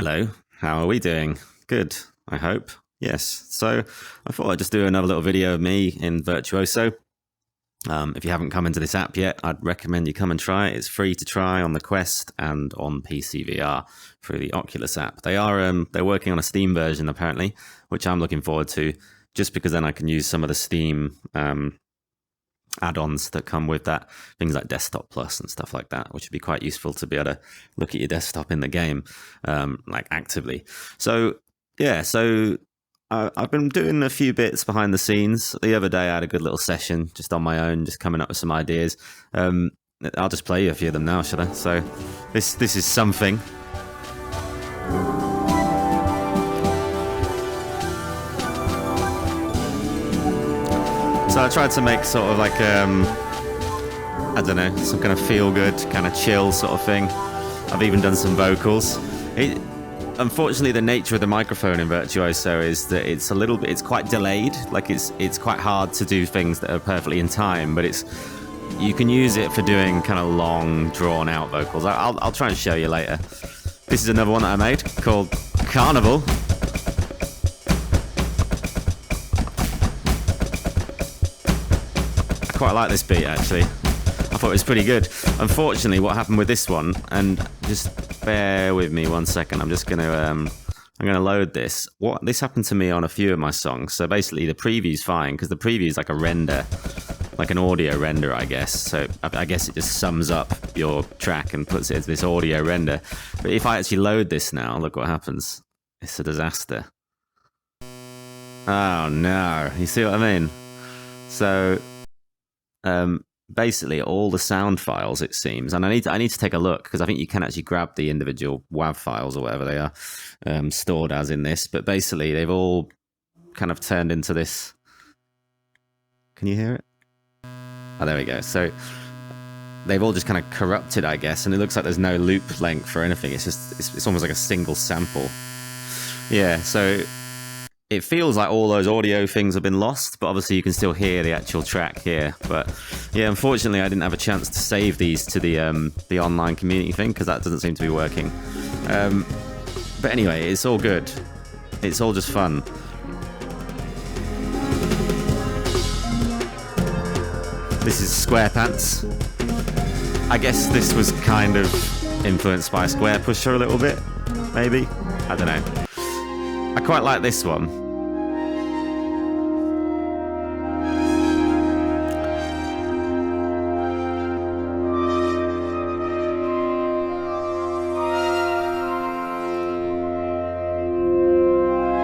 Hello, how are we doing? Good, I hope. Yes, so I thought I'd just do another little video of me in Virtuoso. If you haven't come into this app yet, I'd recommend you come and try it. It's free to try on the Quest and on PC VR through the Oculus app. They're working on a Steam version apparently, which I'm looking forward to, just because then I can use some of the Steam add-ons that come with that, things like Desktop Plus and stuff like that, which would be quite useful to be able to look at your desktop in the game, like actively. So yeah, I've been doing a few bits behind the scenes. The other day I had a good little session just on my own, just coming up with some ideas. I'll just play you a few of them now, shall I? So this is something. So I tried to make sort of like, I don't know, some kind of feel-good, kind of chill sort of thing. I've even done some vocals. Unfortunately, the nature of the microphone in Virtuoso is that it's quite delayed. Like it's quite hard to do things that are perfectly in time, but you can use it for doing kind of long, drawn-out vocals. I'll try and show you later. This is another one that I made called Carnival. Quite like this beat actually. I thought it was pretty good. Unfortunately, what happened with this one, and just bear with me 1 second, I'm gonna load this. This happened to me on a few of my songs. So basically the preview's fine, because the preview is like a render, like an audio render, I guess. So I guess it just sums up your track and puts it into this audio render. But if I actually load this now, look what happens. It's a disaster. Oh no, you see what I mean? So basically all the sound files, it seems, and I need to take a look, because I think you can actually grab the individual WAV files or whatever they are stored as in this, but basically they've all kind of turned into this. Can you hear it? Oh, there we go. So they've all just kind of corrupted, I guess, and it looks like there's no loop length or anything. It's almost like a single sample. Yeah, so it feels like all those audio things have been lost, but obviously you can still hear the actual track here. But yeah, unfortunately, I didn't have a chance to save these to the online community thing, because that doesn't seem to be working. But anyway, it's all good. It's all just fun. This is SquarePants. I guess this was kind of influenced by Square Pusher a little bit, maybe. I don't know. I quite like this one.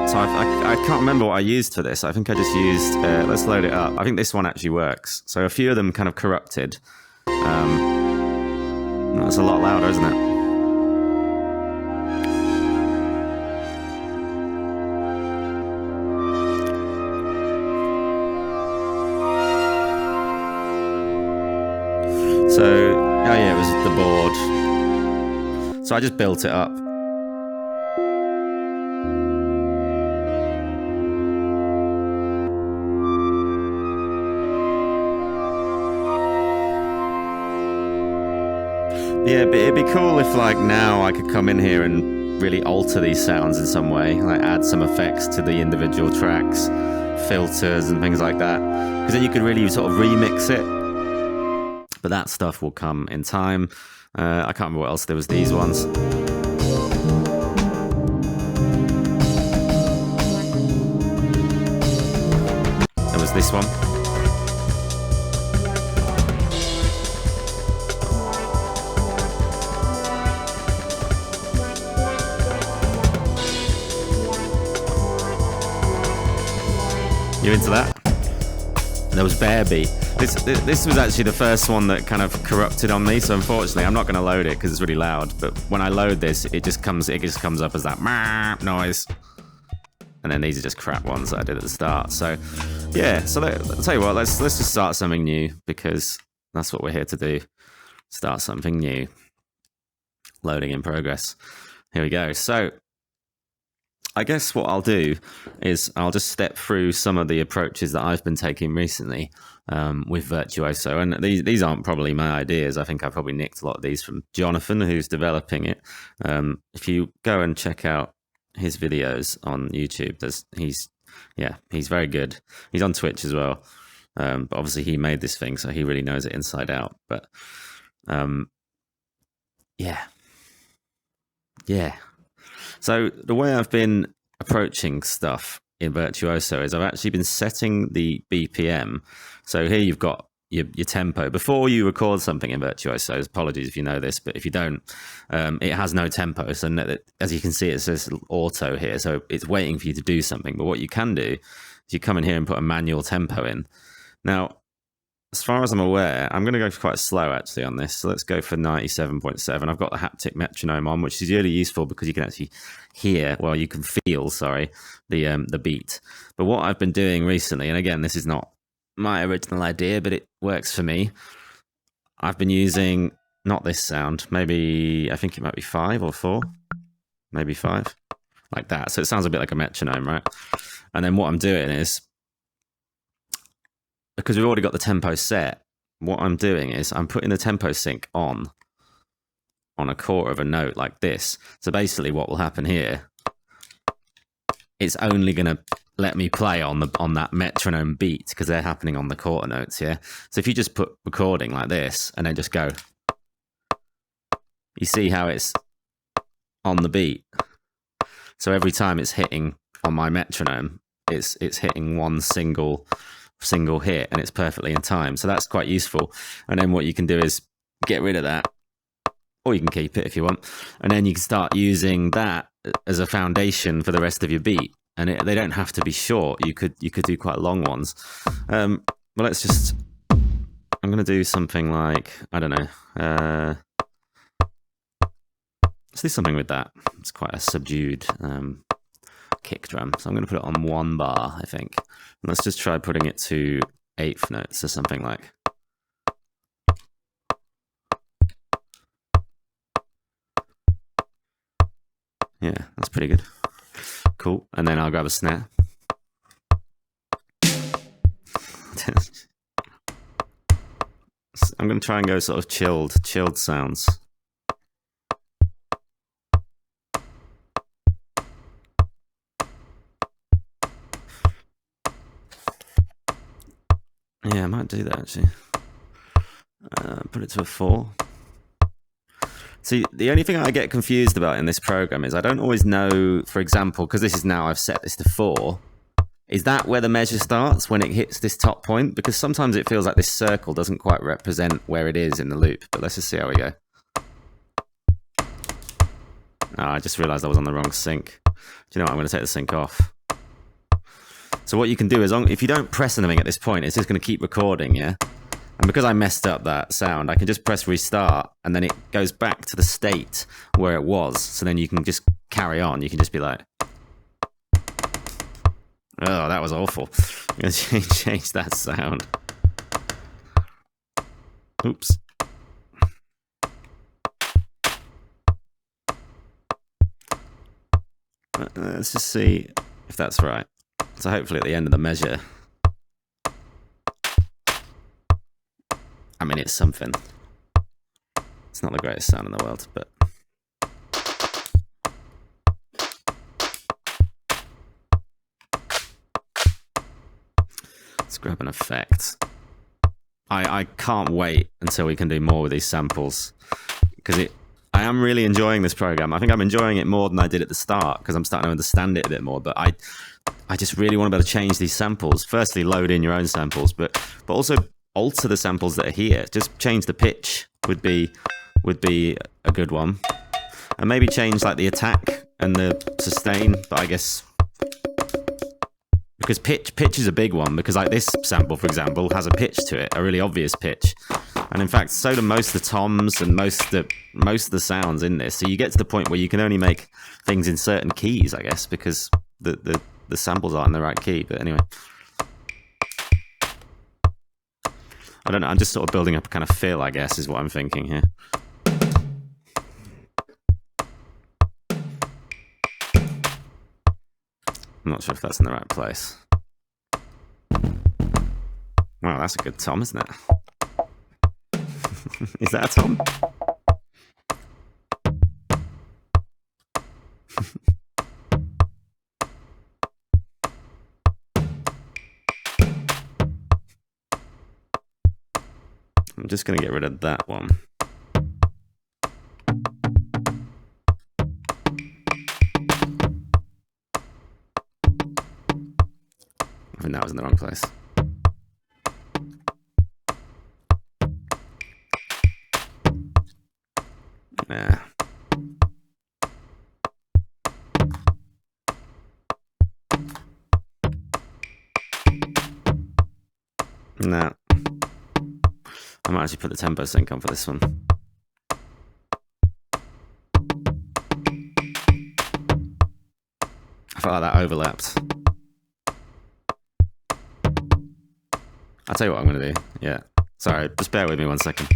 So I can't remember what I used for this. I think I just used, let's load it up. I think this one actually works. So a few of them kind of corrupted. That's a lot louder, isn't it? So, oh yeah, it was the board. So I just built it up. Yeah, but it'd be cool if, like, now I could come in here and really alter these sounds in some way, like add some effects to the individual tracks, filters and things like that. Because then you could really sort of remix it. But that stuff will come in time. I can't remember what else. There was these ones. There was this one. You into that? There was Bearby. This was actually the first one that kind of corrupted on me, so unfortunately I'm not going to load it because it's really loud, but when I load this, it just comes up as that noise. And then these are just crap ones that I did at the start. So yeah, so I'll tell you what, let's just start something new, because that's what we're here to do. Start something new. Loading in progress. Here we go. So I guess what I'll do is I'll just step through some of the approaches that I've been taking recently with Virtuoso. And these aren't probably my ideas. I think I probably nicked a lot of these from Jonathan, who's developing it. If you go and check out his videos on YouTube, he's very good. He's on Twitch as well. But obviously he made this thing, so he really knows it inside out. But yeah. So the way I've been approaching stuff in Virtuoso is I've actually been setting the BPM. So here you've got your tempo. Before you record something in Virtuoso, apologies if you know this, but if you don't, it has no tempo. So as you can see, it says auto here. So it's waiting for you to do something. But what you can do is you come in here and put a manual tempo in. Now, as far as I'm aware, I'm going to go quite slow actually on this. So let's go for 97.7. I've got the haptic metronome on, which is really useful because you can actually hear, well, you can feel, sorry, the beat. But what I've been doing recently, and again, this is not my original idea, but it works for me. I've been using not this sound, maybe, I think it might be 5 or 4, maybe 5, like that. So it sounds a bit like a metronome, right? And then what I'm doing is, because we've already got the tempo set, what I'm doing is I'm putting the tempo sync on a quarter of a note like this. So basically what will happen here, it's only going to let me play on that metronome beat because they're happening on the quarter notes, yeah? So if you just put recording like this and then just go, you see how it's on the beat. So every time it's hitting on my metronome, it's hitting one single hit and it's perfectly in time. So that's quite useful. And then what you can do is get rid of that, or you can keep it if you want, and then you can start using that as a foundation for the rest of your beat. And they don't have to be short. You could do quite long ones. Well, let's just, I'm going to do something like, I don't know, let's do something with that. It's quite a subdued kick drum. So I'm going to put it on 1 bar, I think. And let's just try putting it to 8th notes or something like. Yeah, that's pretty good. Cool. And then I'll grab a snare. I'm going to try and go sort of chilled sounds. Yeah, I might do that actually. Put it to a 4. See, the only thing I get confused about in this program is I don't always know, for example, because this is now I've set this to 4, is that where the measure starts when it hits this top point? Because sometimes it feels like this circle doesn't quite represent where it is in the loop. But let's just see how we go. Oh, I just realized I was on the wrong sync. Do you know what? I'm going to take the sync off. So what you can do is, if you don't press anything at this point, it's just going to keep recording, yeah? And because I messed up that sound, I can just press restart, and then it goes back to the state where it was. So then you can just carry on. You can just be like, oh, that was awful. I'm going to change that sound. Oops. Let's just see if that's right. So hopefully at the end of the measure, I mean, it's something. It's not the greatest sound in the world, but let's grab an effect. I can't wait until we can do more with these samples, because I am really enjoying this program. I think I'm enjoying it more than I did at the start because I'm starting to understand it a bit more. But I just really want to be able to change these samples. Firstly, load in your own samples, but also alter the samples that are here. Just change the pitch would be a good one, and maybe change like the attack and the sustain. But I guess because pitch is a big one, because like this sample, for example, has a pitch to it, a really obvious pitch, and in fact, so do most of the toms and most of the sounds in this. So you get to the point where you can only make things in certain keys, I guess, because the samples aren't in the right key. But anyway. I don't know, I'm just sort of building up a kind of feel, I guess, is what I'm thinking here. I'm not sure if that's in the right place. Wow, that's a good tom, isn't it? Is that a tom? I'm just going to get rid of that one. I think that was in the wrong place. Yeah. No. I might actually put the tempo sync on for this one. I felt like that overlapped. I'll tell you what I'm going to do. Yeah. Sorry, just bear with me 1 second.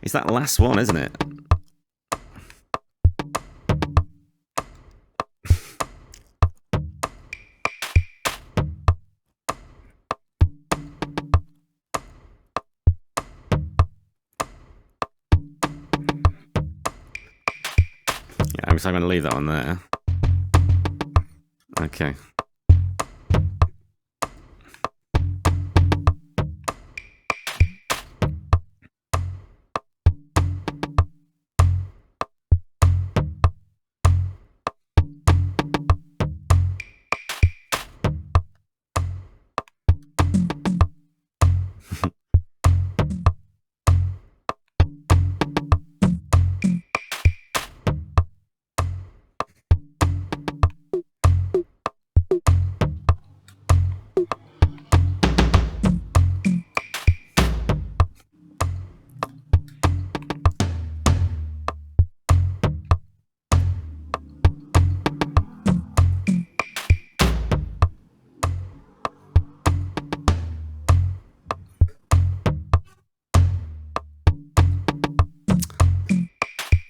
It's that last one, isn't it? Yeah, so I'm going to leave that one there. Okay.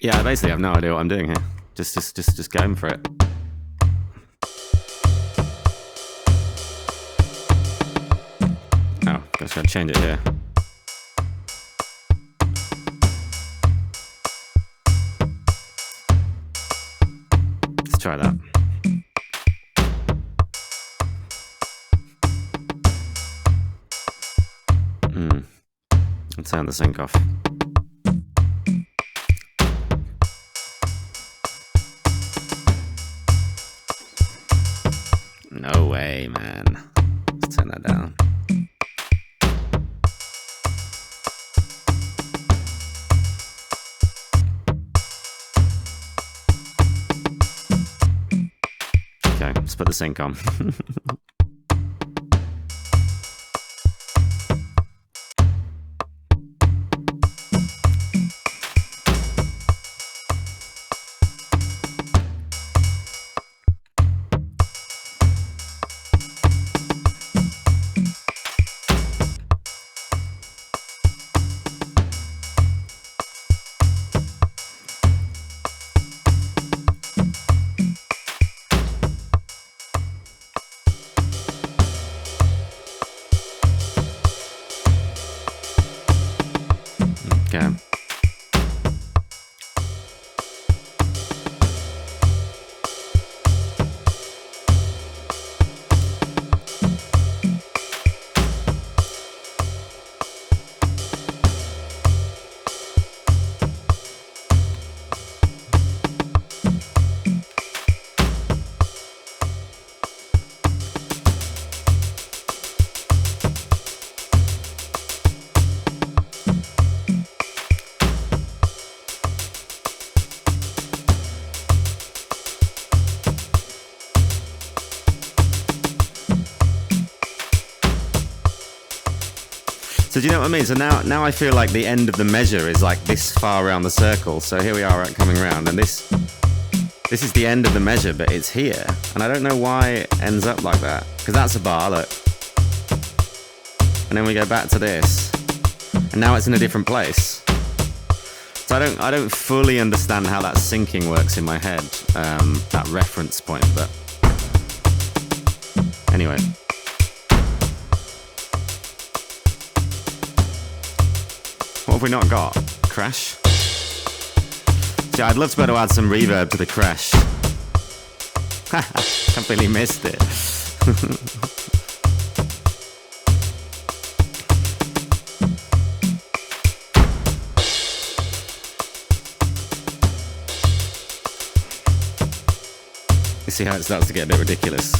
Yeah, I basically have no idea what I'm doing here. Just going for it. Oh, guess I'll change it here. Let's try that. Let's turn the sync off. No way, man. Let's turn that down. Okay, let's put the sync on. Okay. So do you know what I mean? So now I feel like the end of the measure is like this far around the circle. So here we are coming around, and this is the end of the measure, but it's here. And I don't know why it ends up like that. Because that's a bar, look. And and then we go back to this, and now it's in a different place. So I don't fully understand how that syncing works in my head, that reference point, but anyway. What have we not got? Crash? See, I'd love to be able to add some reverb to the crash. Completely missed it. You see how it starts to get a bit ridiculous.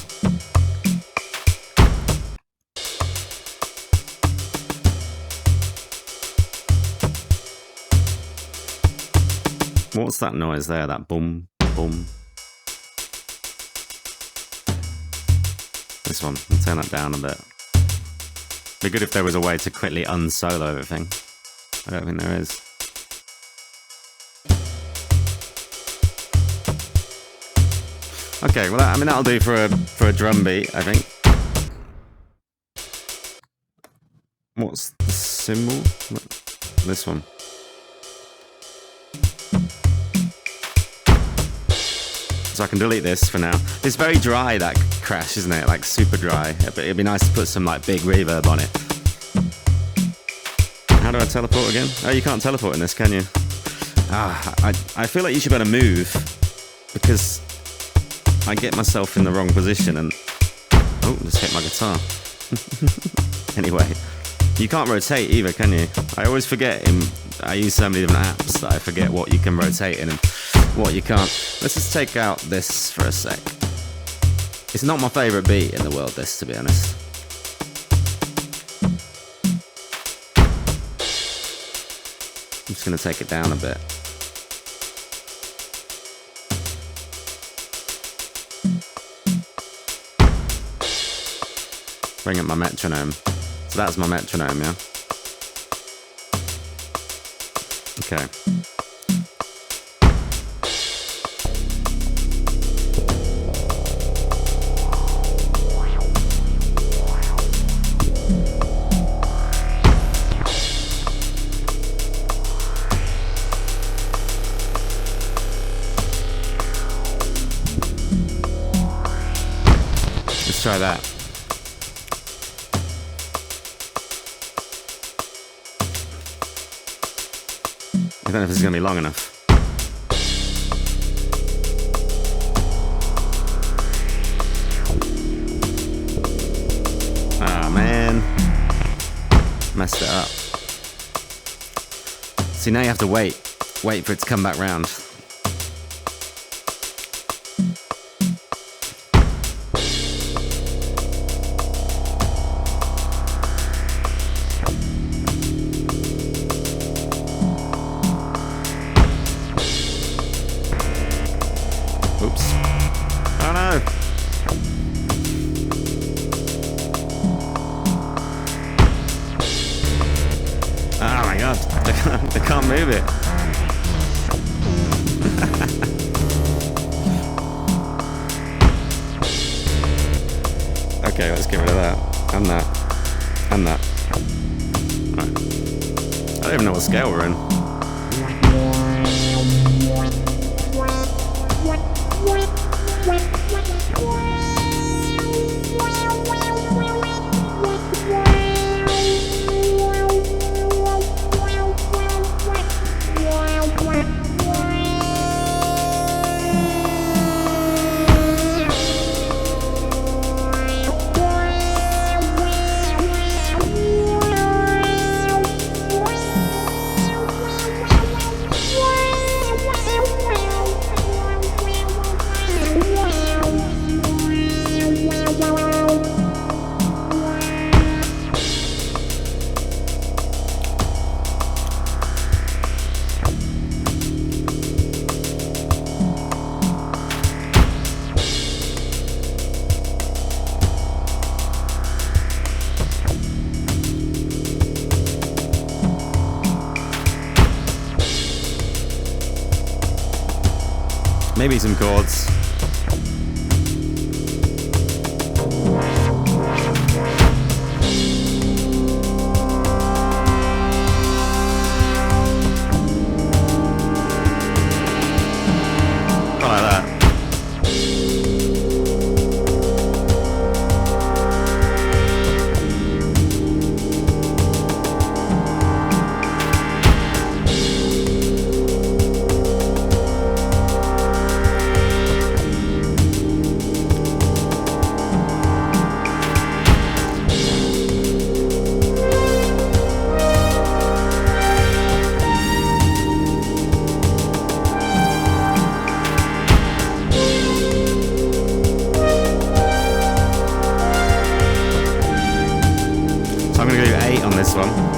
What's that noise there? That boom, boom. This one, I'll turn that down a bit. Be good if there was a way to quickly unsolo everything. I don't think there is. Okay, well, I mean that'll do for a drum beat, I think. What's the symbol? This one. So I can delete this for now. It's very dry, that crash, isn't it? Like super dry. But it'd be nice to put some like big reverb on it. How do I teleport again? Oh, you can't teleport in this, can you? I feel like you should better move, because I get myself in the wrong position and... Oh, just hit my guitar. Anyway, you can't rotate either, can you? I always forget, I use so many different apps that I forget what you can rotate in and what you can't. Let's just take out this for a sec. It's not my favourite beat in the world, this, to be honest. I'm just going to take it down a bit. Bring up my metronome. So that's my metronome, yeah? Okay. Let's try that. I don't know if this is going to be long enough. Ah, man. Messed it up. See, now you have to wait. Wait for it to come back round. Oops. Oh no! Oh my god, they can't move it. Okay, let's get rid of that. And that. And that. Right. I don't even know what scale we're in. Maybe some chords. on this one.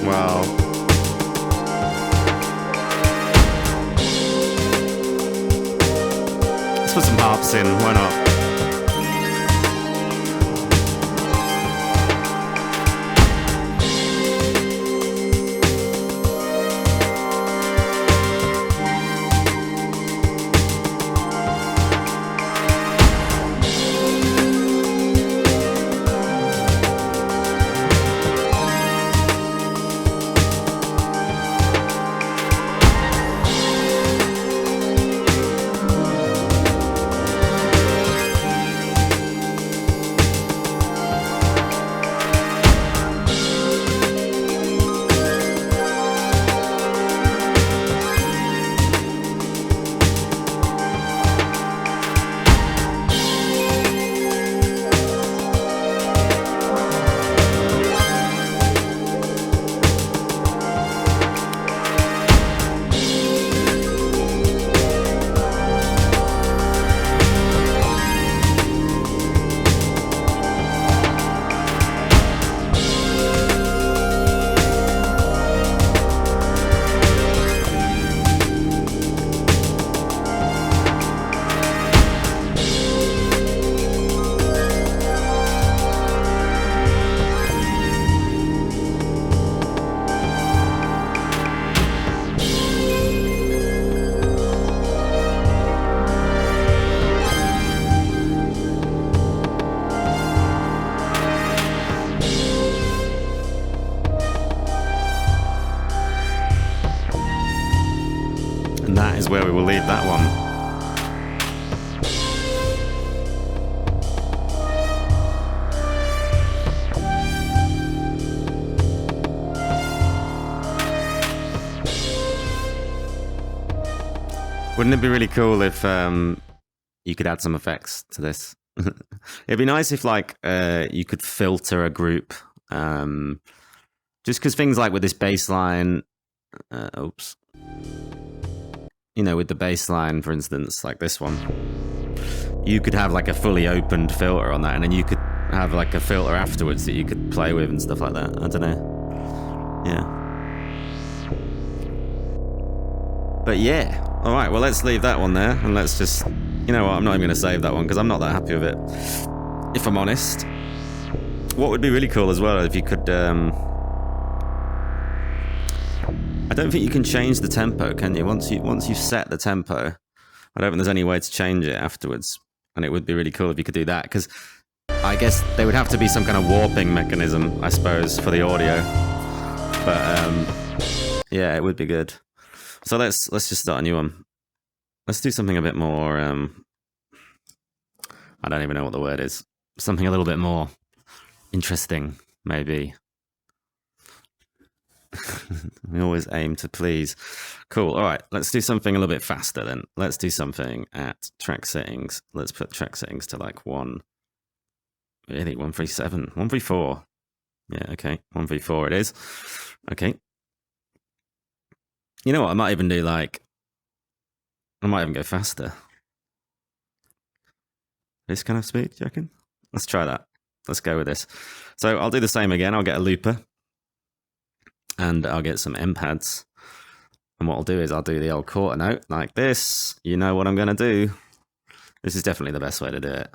Well, let's put some harps in, why not? And that is where we will leave that one. Wouldn't it be really cool if you could add some effects to this? It'd be nice if like you could filter a group. Just because things like with this bass line, oops. You know, with the bass line, for instance, like this one, you could have like a fully opened filter on that, and then you could have like a filter afterwards that you could play with and stuff like that. I don't know. Yeah. But yeah. All right, well, let's leave that one there, and let's just... You know what, I'm not even going to save that one, because I'm not that happy with it, if I'm honest. What would be really cool as well, if you could... I don't think you can change the tempo, can you? Once you've set the tempo, I don't think there's any way to change it afterwards. And it would be really cool if you could do that, because I guess there would have to be some kind of warping mechanism, I suppose, for the audio. But yeah, it would be good. So let's just start a new one. Let's do something a bit more. I don't even know what the word is. Something a little bit more interesting, maybe. We always aim to please. Cool. All right. Let's do something a little bit faster then. Let's do something at track settings. Let's put track settings to like 137, 134. Yeah. Okay. 134 it is. Okay. You know what? I might even do like, I might even go faster. This kind of speed, do you reckon? Let's try that. Let's go with this. So I'll do the same again. I'll get a looper. And I'll get some M pads. And what I'll do is I'll do the old quarter note like this. You know what I'm going to do. This is definitely the best way to do it.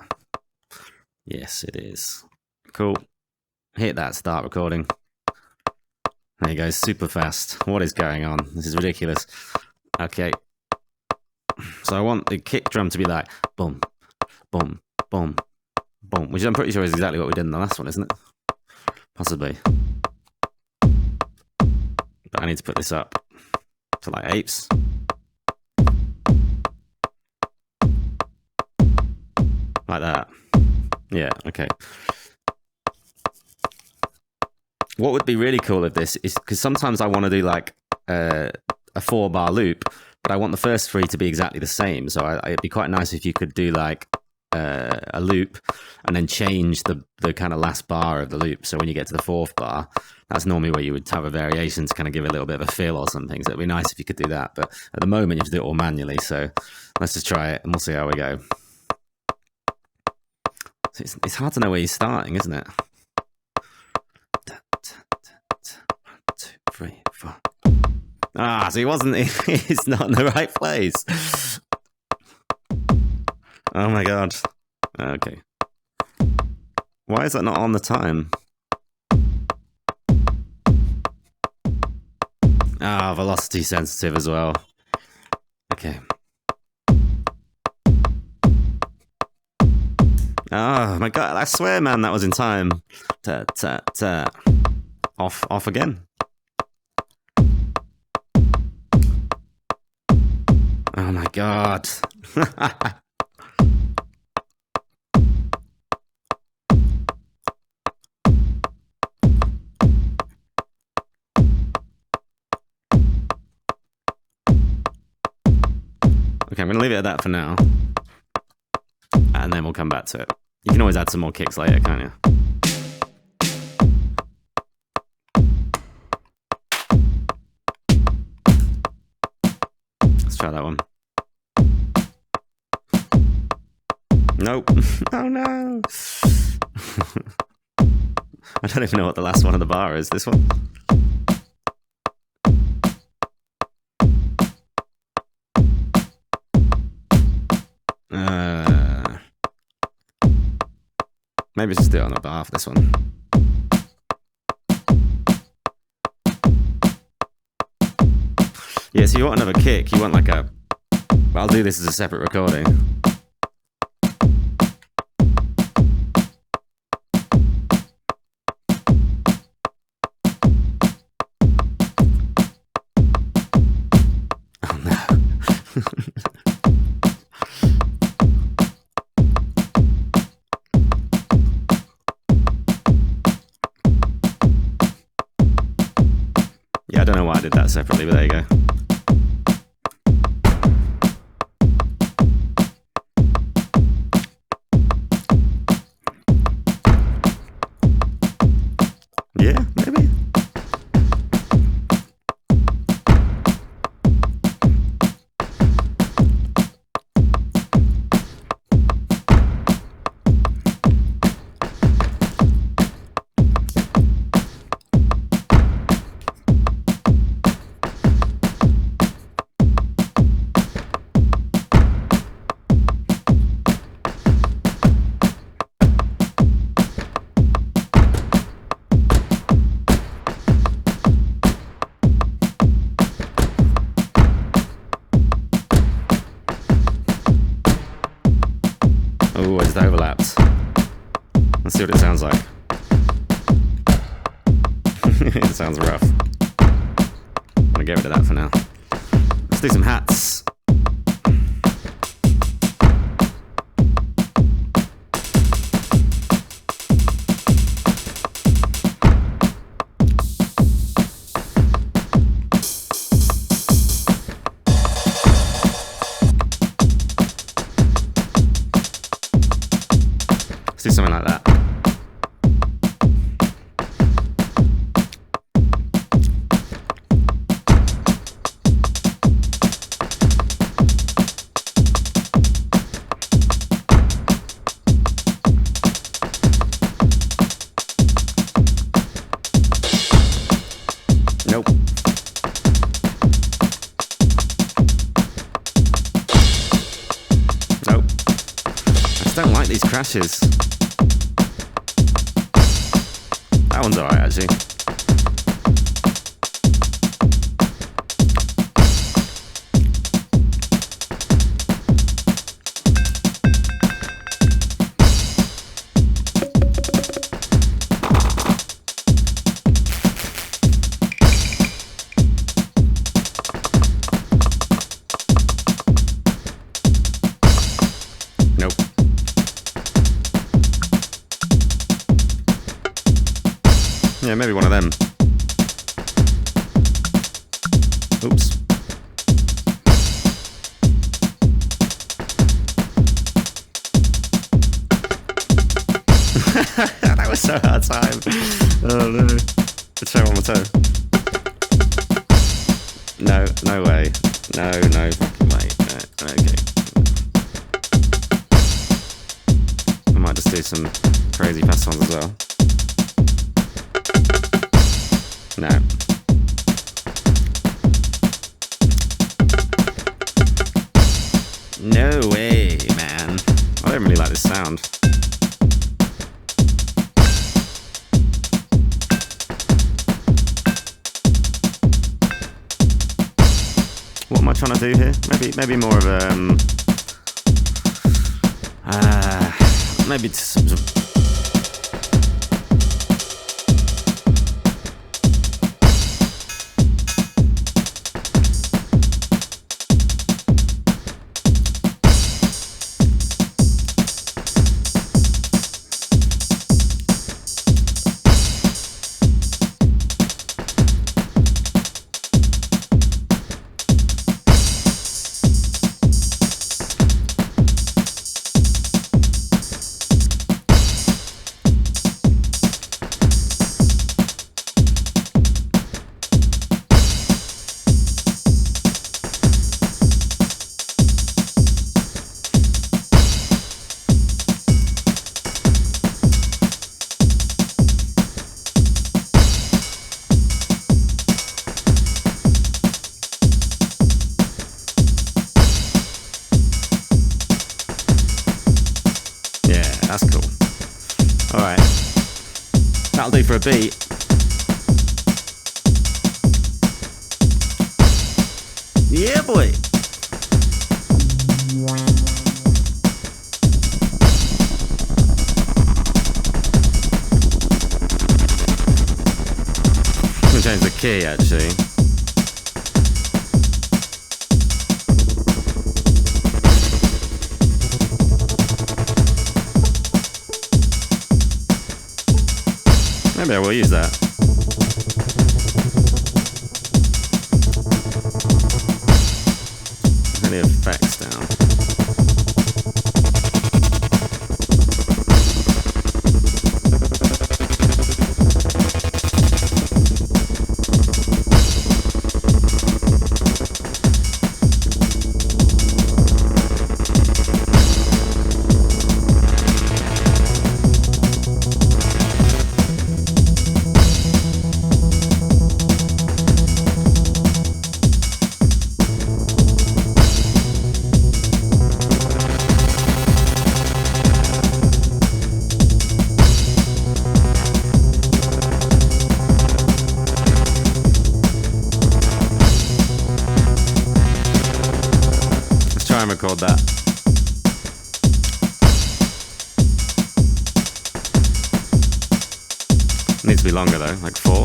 Yes, it is. Cool. Hit that start recording. There you go, super fast. What is going on? This is ridiculous. Okay. So I want the kick drum to be like boom, boom, boom, boom. Which I'm pretty sure is exactly what we did in the last one, isn't it? Possibly. But I need to put this up to like eighths. Like that. Yeah, okay. What would be really cool of this is, because sometimes I want to do like a 4-bar loop, but I want the first 3 to be exactly the same. So it'd be quite nice if you could do like a loop and then change the kind of last bar of the loop. So when you get to the 4th bar, that's normally where you would have a variation to kind of give it a little bit of a feel or something. So it'd be nice if you could do that. But at the moment, you have to do it all manually. So let's just try it and we'll see how we go. So it's hard to know where you're starting, isn't it? 1, 2, 3, 4. Ah, so he wasn't. He's not in the right place. Oh my god. Okay. Why is that not on the time? Ah, velocity sensitive as well. Okay. Oh my god, I swear, man, that was in time. Ta ta ta. Off again. Oh my god. Okay, I'm going to leave it at that for now. And then we'll come back to it. You can always add some more kicks later, can't you? Let's try that one. Nope. Oh no! I don't even know what the last one of the bar is. This one? Maybe just do it on the bar for this one. Yeah, so you want another kick. You want like a... Well, I'll do this as a separate recording. Oh no. Yeah, I don't know why I did that separately, but there you go. Yeah, maybe. Oh, I just overlapped. Let's see what it sounds like. It sounds rough. I'm gonna get rid of that for now. Let's do some hats. Let's do something like that. Nope. Nope. I just don't like these crashes. That one's alright, actually. Nope. Yeah, maybe one of them. Oops. That was so hard time. Oh no. Let's try one more time. No, no way. No, no fucking way. No, okay. I might just do some crazy fast ones as well. No. No way, man. I don't really like this sound. What am I trying to do here? Maybe more of a maybe some. That's cool. Alright. That'll do for a beat. Yeah, boy. I'm gonna change the key actually. Maybe I will use that. Any effects down. Try and record that. Needs to be longer though, like 4.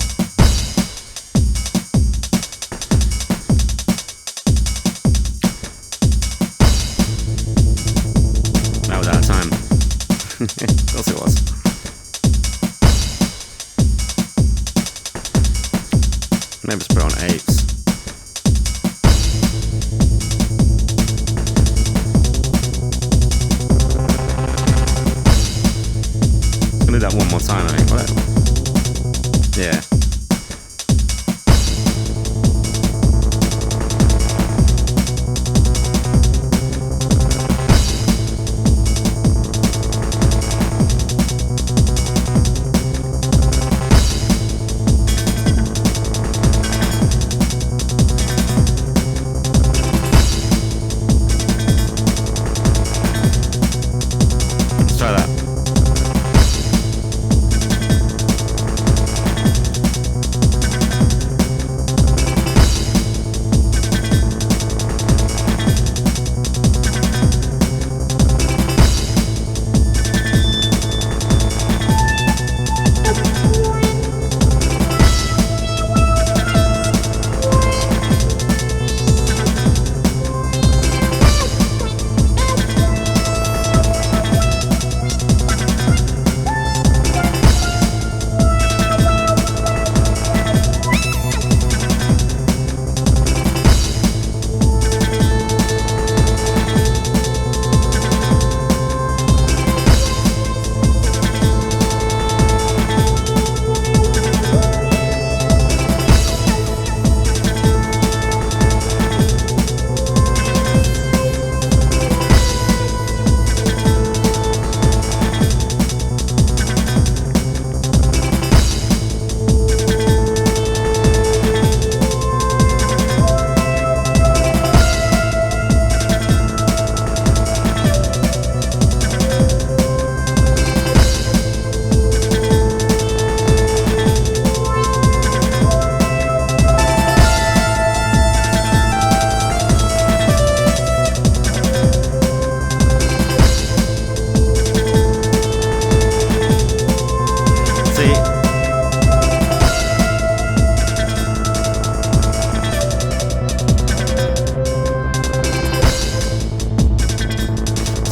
That was out of time. Of course it was. Maybe just put it on 8s. Do that one more time, I think. What? Yeah. Let's try that.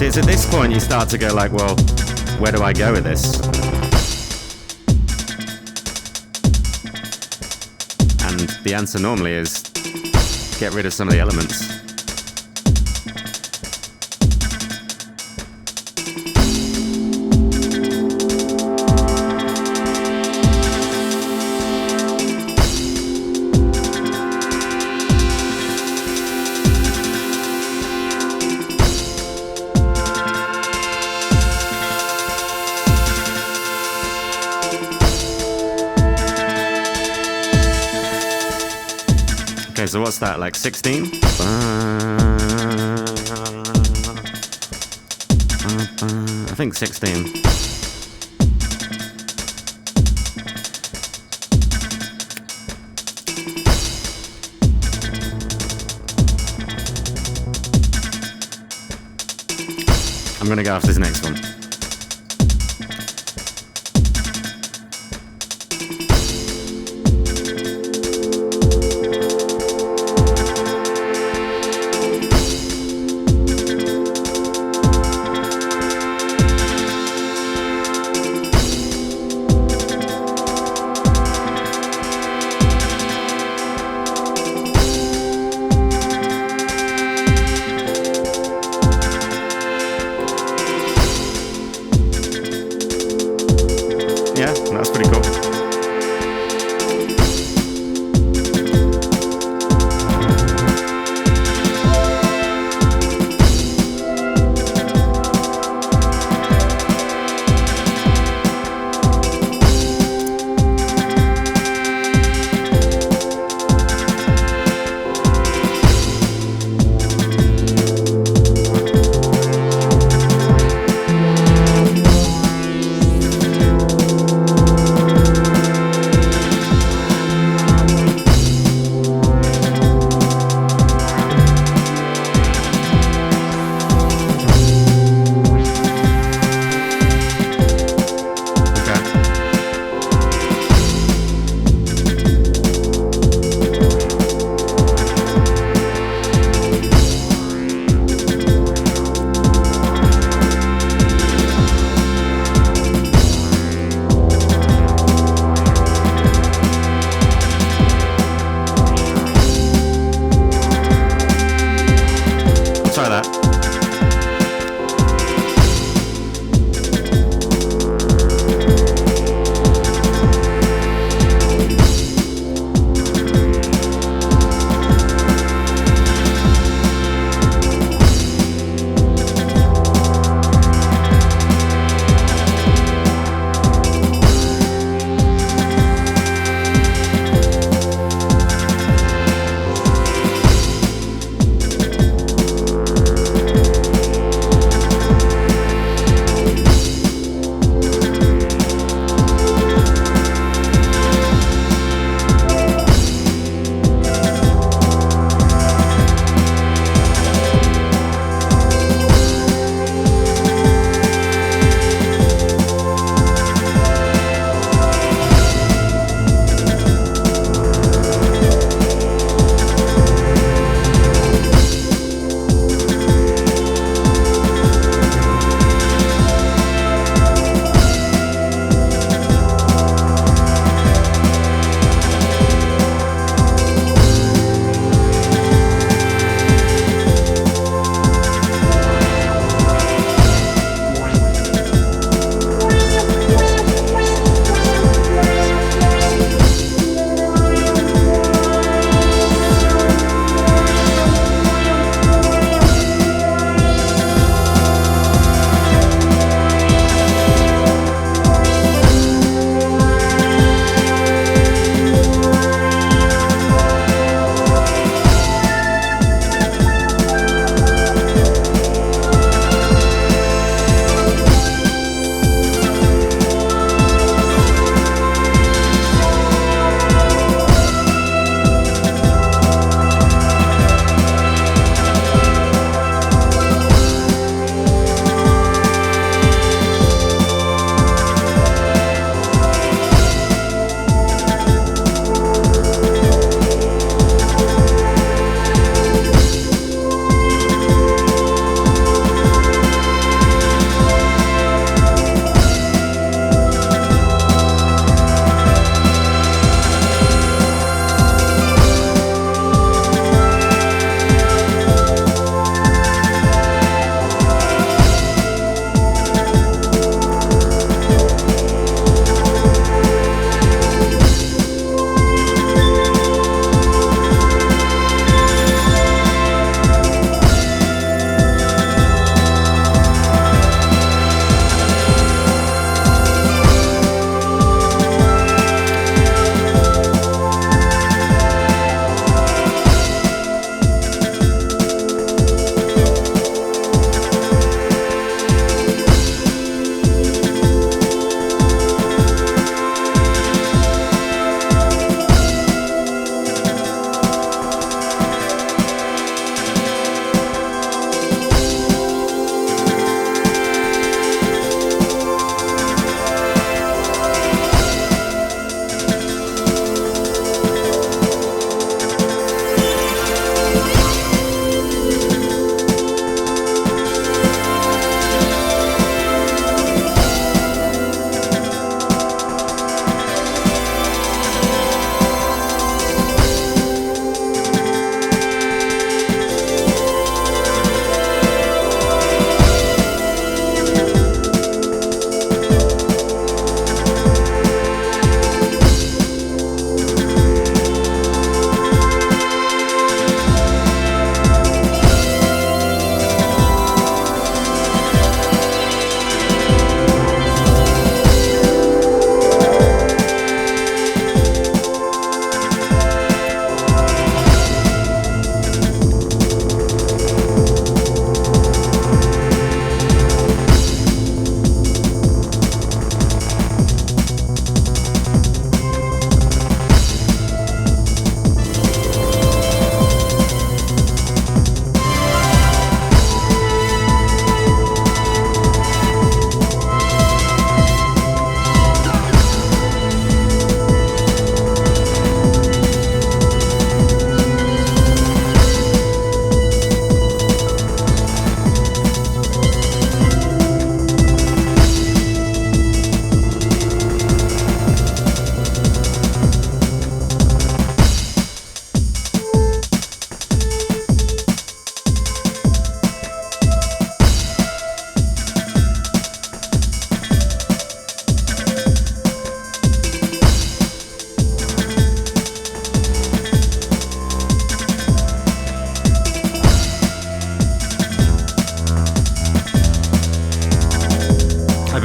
See, it's at this point you start to go like, well, where do I go with this? And the answer normally is get rid of some of the elements. Okay, so what's that, like 16? I think 16. I'm gonna go after this next one.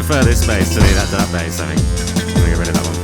prefer this bass to that bass, I think. I'm going to get rid of that one.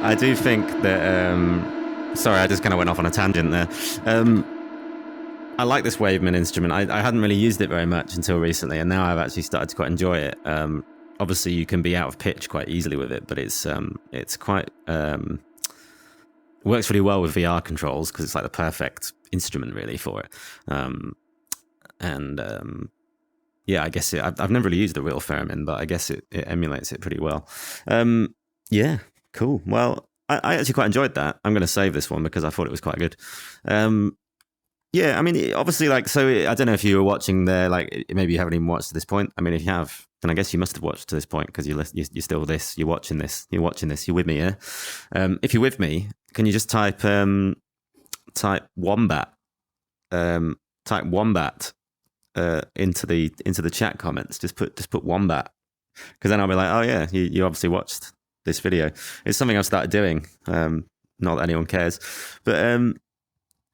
I do think that. Sorry, I just kind of went off on a tangent there. I like this Waveman instrument. I hadn't really used it very much until recently, and now I've actually started to quite enjoy it. Obviously, you can be out of pitch quite easily with it, but it's quite works really well with VR controls because it's like the perfect instrument really for it. Yeah, I guess I've never really used a real theremin, but I guess it emulates it pretty well. Yeah, cool. Well, I actually quite enjoyed that. I'm going to save this one because I thought it was quite good. Yeah, I mean, obviously, like, so I don't know if you were watching there, like, maybe you haven't even watched to this point. I mean, if you have, then I guess you must have watched to this point because you're still this, you're watching this, you're with me, yeah? If you're with me, can you just type wombat, into the chat comments? Just put wombat, because then I'll be like, oh yeah, you obviously watched this video. It's something I've started doing. not that anyone cares. But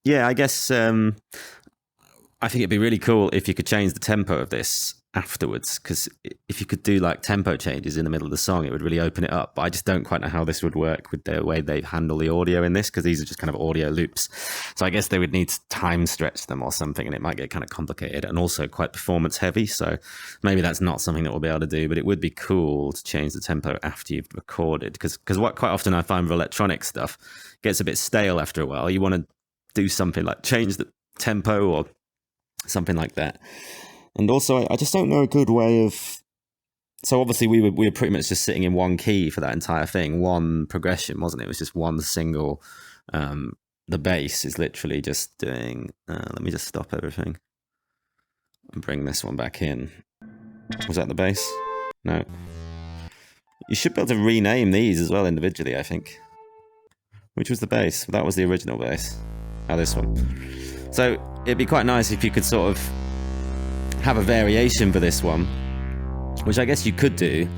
yeah, I guess I think it'd be really cool if you could change the tempo of this afterwards, because if you could do like tempo changes in the middle of the song, it would really open it up. But I just don't quite know how this would work with the way they handle the audio in this, because these are just kind of audio loops. So I guess they would need to time stretch them or something, and it might get kind of complicated and also quite performance heavy. So maybe that's not something that we'll be able to do, but it would be cool to change the tempo after you've recorded, because what quite often I find with electronic stuff, it gets a bit stale after a while. You want to do something like change the tempo or something like that. And also, I just don't know a good way of... So obviously we were pretty much just sitting in one key for that entire thing, one progression, wasn't it? It was just one single... the bass is literally just doing... let me just stop everything and bring this one back in. Was that the bass? No. You should be able to rename these as well individually, I think. Which was the bass? That was the original bass. Oh, this one. So it'd be quite nice if you could sort of have a variation for this one, which I guess you could do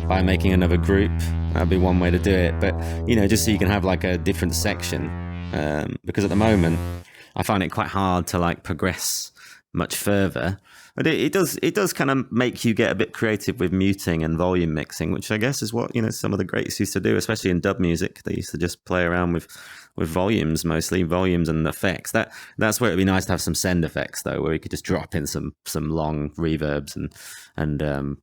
by making another group. That'd be one way to do it. But, you know, just so you can have like a different section. Because at the moment, I find it quite hard to like progress much further. But it does kind of make you get a bit creative with muting and volume mixing, which I guess is what, you know, some of the greats used to do, especially in dub music. They used to just play around with volumes, mostly volumes and effects. That's where it'd be nice to have some send effects though, where you could just drop in some long reverbs and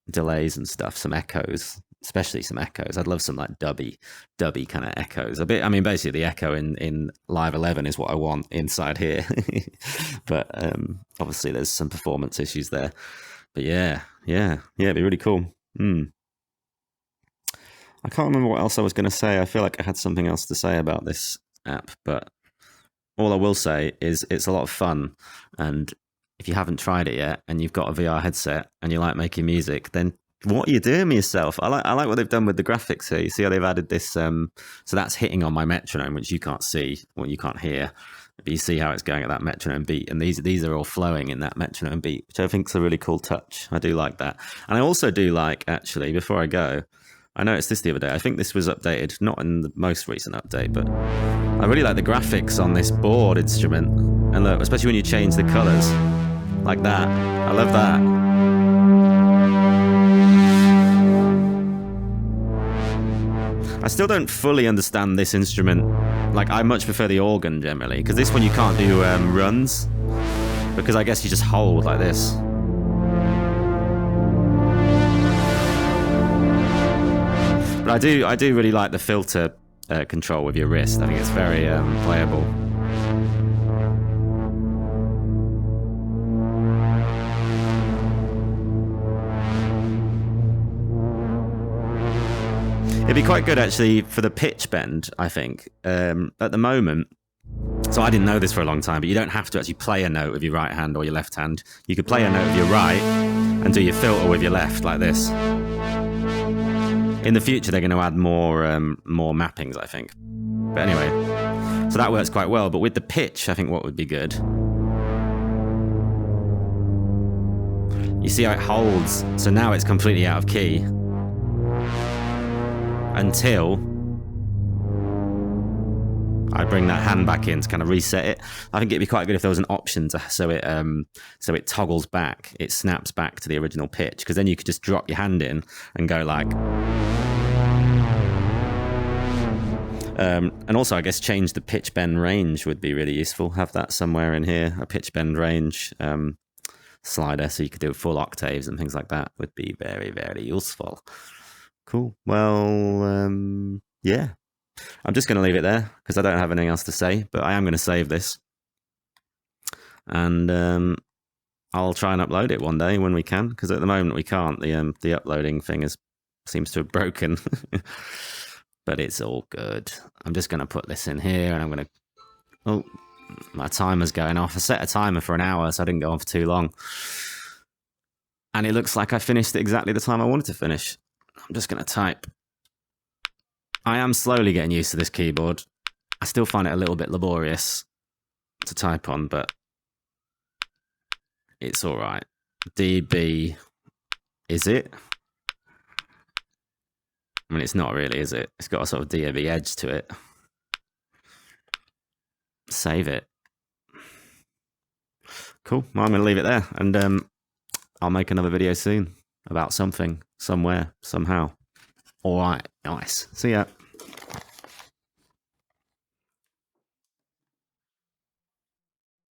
delays and stuff, some echoes, especially some echoes. I'd love some like dubby kind of echoes. Basically the echo in Live 11 is what I want inside here. But obviously there's some performance issues there. But yeah, it'd be really cool. I can't remember what else I was going to say. I feel like I had something else to say about this app, but all I will say is it's a lot of fun. And if you haven't tried it yet and you've got a VR headset and you like making music, then what are you doing with yourself? I like what they've done with the graphics here. You see how they've added this, so that's hitting on my metronome, which you can't see, well, you can't hear, but you see how it's going at that metronome beat, and these are all flowing in that metronome beat, which I think is a really cool touch. I do like that. And I also do like, actually, before I go, I noticed this the other day. I think this was updated, not in the most recent update, but I really like the graphics on this board instrument. And look, especially when you change the colors like that. I love that. I still don't fully understand this instrument. Like, I much prefer the organ generally, because this one you can't do runs, because I guess you just hold like this. But I do really like the filter control with your wrist. I think it's very playable. It'd be quite good actually for the pitch bend, I think. At the moment, so I didn't know this for a long time, but you don't have to actually play a note with your right hand or your left hand. You could play a note with your right and do your filter with your left, like this. In the future, they're going to add more mappings, I think. But anyway, so that works quite well. But with the pitch, I think what would be good... You see how it holds? So now it's completely out of key. Until I bring that hand back in to kind of reset it. I think it'd be quite good if there was an option so it toggles back, it snaps back to the original pitch, because then you could just drop your hand in and go like... and also, I guess, change the pitch bend range would be really useful. Have that somewhere in here, a pitch bend range slider, so you could do full octaves and things like that would be very, very useful. Cool. Well, yeah. I'm just going to leave it there because I don't have anything else to say, but I am going to save this. And I'll try and upload it one day when we can, because at the moment we can't. The uploading thing seems to have broken. But it's all good. I'm just going to put this in here, and I'm going to... Oh, my timer's going off. I set a timer for an hour, so I didn't go on for too long. And it looks like I finished at exactly the time I wanted to finish. I'm just going to type. I am slowly getting used to this keyboard. I still find it a little bit laborious to type on, but it's all right. DB, is it? I mean, it's not really, is it? It's got a sort of DB edge to it. save it. Cool. Well, I'm going to leave it there, and I'll make another video soon about something, somewhere, somehow. All right. Nice. See ya.